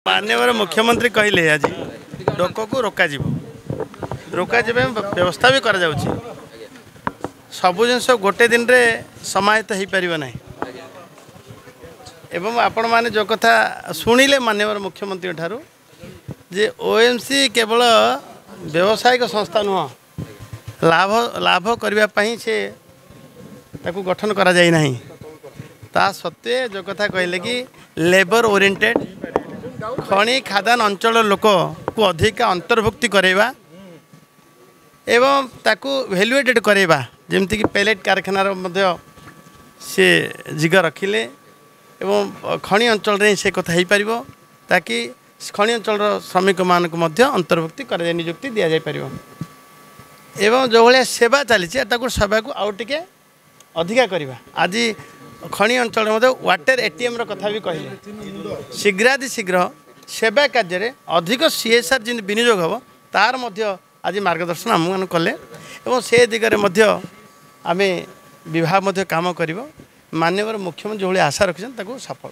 माननीय मुख्यमंत्री कहले आज डोक को रोक व्यवस्था भी कर सबु जिन गोटे दिन रे समाहित हो पार ना एवं आपण मैंने जो कथा शुणिले माननीय मुख्यमंत्री ठारू जे ओएमसी केवल व्यावसायिक संस्था नुह लाभ लाभ करने से ताकू गठन करा जाई नहीं ता सत्वे जो कथा कहले कि लेबर ओरिएंटेड खनि खादान अंचल लोक को अधिक अंतर्भुक्ति करेवा एवं ताकू वैल्यूएटेड करेवा जेमती कि पेलेट कारखानार से जिगा रखिले एवं खनि अंचल रे से कथा हो पार ताकि खनि अंचल श्रमिक मानक अंतर्भुक्ति कर नियुक्ति दि जापर एवं जो भाया सेवा चली सेवा को आउ टे अधिका करवा आज खनि अंचल वाटर एटीएम कथा भी कहले शीघ्राति शीघ्र सेवा कार्य अधिक सीएसआर जिन विनियोग हम तार आज मार्गदर्शन आम कले और से दिगरे आम विभाग काम कर माननीय मुख्यमंत्री जो आशा रखिछन ताको सफल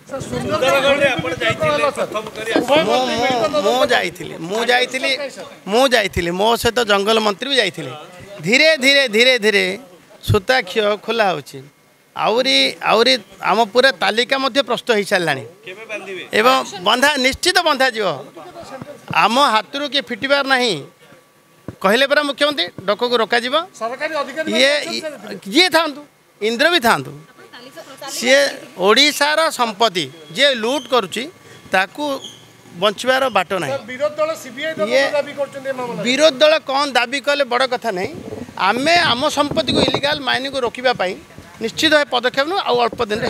मुझे मो सहित जंगल मंत्री भी जाइए धीरे धीरे धीरे धीरे सूता क्षय खोला होची आउरी आम पूरा तालिका प्रस्तुत हो सारा एवं बंधा निश्चित बंधा जीव आम हाथ किए फिटबार नहीं कहले परा मुख्यमंत्री डोक को रोक ये था इंद्र भी था सी ओडिशार संपत्ति जे लूट करुच्ची ताकू बंचवार बाट ना विरोध दल कौन दाबी कले बड़ कथा नहीं आमे आम संपत्ति को इलिगाल माइनिंग को रोकवाई निश्चित भाव पदक्षेप अल्प दिन